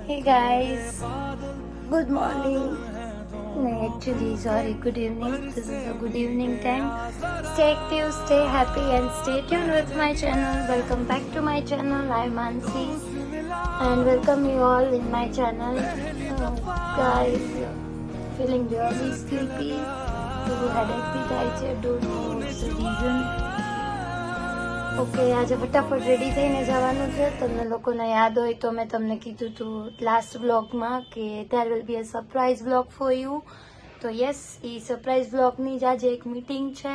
Hey guys, good morning. No, actually, sorry, good evening. This is a good evening time. Stay active, stay happy, and stay tuned with my channel. Welcome back to my channel. I'm Mansi, and welcome you all in my channel. Guys, feeling really sleepy. Headache bhi થાય છે. Don't know what's the reason. Okay, આજે ફટાફટ ready થઈને જવાનું છે. તમને લોકોને યાદ હોય તો મેં તમને કીધું હતું લાસ્ટ બ્લોગમાં કે there will be a surprise vlog for you. તો યસ, એ સરપ્રાઈઝ બ્લોગની જ આજે એક મીટિંગ છે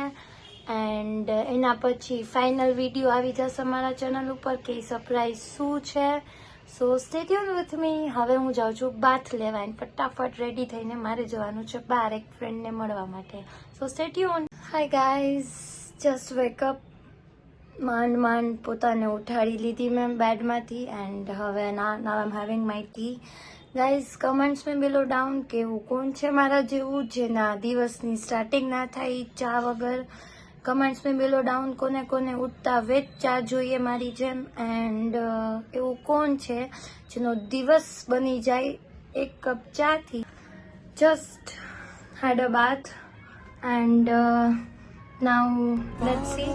એન્ડ એના પછી ફાઇનલ વિડીયો આવી જશે મારા ચેનલ ઉપર કે એ સરપ્રાઈઝ શું છે. સો સ્ટે ટ્યુન વિથ મી. હવે હું જાઉં છું બાથ લેવા એન્ડ ફટાફટ રેડી થઈને મારે જવાનું છે બહાર એક ફ્રેન્ડને મળવા માટે. So stay tune. Hi guys, just wake up. માંડ પોતાને ઉઠાડી લીધી મેં બેડમાંથી એન્ડ હવે now I am having my tea. Guys, comments મેં બિલો ડાઉન કે એવું કોણ છે મારા જેવું જેના દિવસની સ્ટાર્ટિંગ ના થાય ચા વગર. કમેન્ટ્સ મેં બિલો ડાઉન કોને કોને ઉઠતા વેચ ચા જોઈએ મારી જેમ એન્ડ એવું કોણ છે જેનો દિવસ બની જાય એક કપ ચાથી. Just had a bath and now let's see.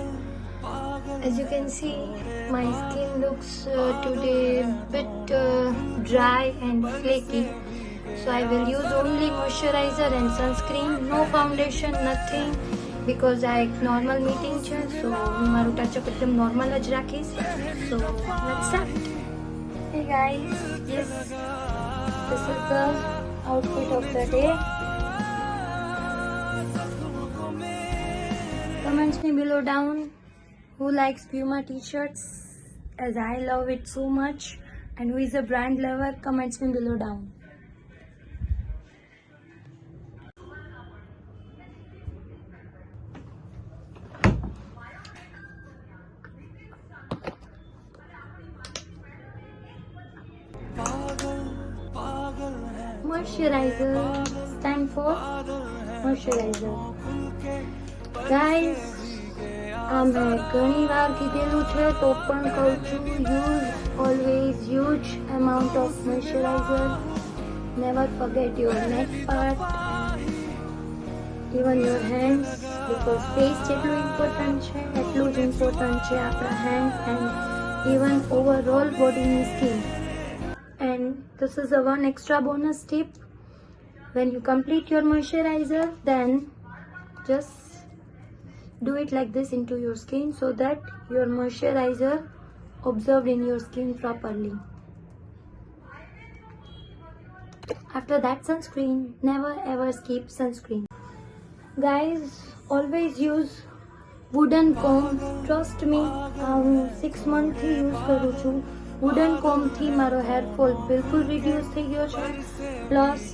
As you can see, my skin looks today bit dry and flaky. So I will use only moisturizer and sunscreen, no foundation, nothing, because I normal meeting છે. So મારું touch-up એકદમ normal જ રાખીશ. So let's start. Hey guys, yes, this is the outfit of the day. Comments me below down who likes Puma t-shirts as I love it so much, and who is a brand lover. Comments me below down. Moisturizer. It's time for moisturizer. Guys, મેં ઘણી વાર કીધેલું છે તો પણ કહું છું, use always huge amount of moisturiser. Never forget your neck part, even your hands, because face જેટલું ઇમ્પોર્ટન્ટ છે એટલું જ ઇમ્પોર્ટન્ટ છે આપણા હેન્ડ્સ એન્ડ ઇવન ઓવરઓલ બોડીની skin. And this is a one extra bonus tip. When you complete your moisturiser then just do it like this into your skin so that your moisturizer absorbed in your skin properly. After that, sunscreen. Never ever skip sunscreen. Guys, always use wooden comb. Trust me, હું 6 month થી use કરું છું. Wooden કોમ્બથી મારો hair fall બિલકુલ reduce થઈ ગયો છે. Plus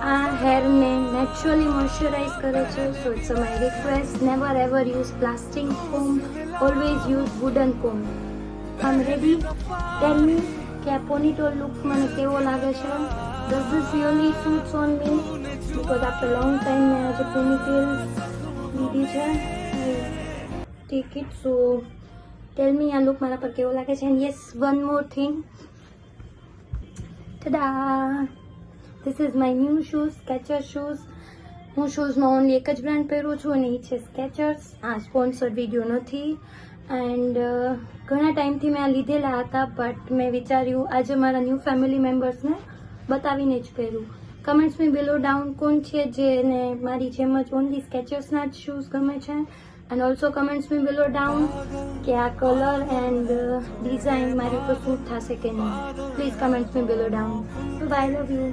આ હેરને નેચરલી મોઇશ્ચરાઇઝ કરે છે. So it's my request, never ever use plastic comb, always use wooden comb. I am ready. Tell me કે આ પોનીટોલ લુક મને કેવો લાગે છે. Does this really suits on me? Because after long time મેં આજે પોનીટેલ લીધી છે. Take it. સો ટેલ મી આ લુક મારા પર કેવો લાગે છે. And yes, one more thing. tada! This is my new shoes, Skechers shoes. હું શૂઝમાં ઓનલી એક જ બ્રાન્ડ પહેરું છું અને એ છે સ્કેચર્સ. આ સ્પોન્સર્ડ વિડીયો નથી એન્ડ ઘણા ટાઈમથી મેં આ લીધેલા હતા બટ મેં વિચાર્યું આજે મારા ન્યૂ ફેમિલી મેમ્બર્સને બતાવીને જ પહેરું. કમેન્ટ્સ મી બિલો ડાઉન કોણ છે જેને મારી જેમ જ ઓનલી સ્કેચર્સના જ શૂઝ ગમે છે. And also comments me below down કે આ કલર એન્ડ ડિઝાઇન મારી ઉપર સૂટ થશે કે નહીં. Please comments me below down. Bye, love you.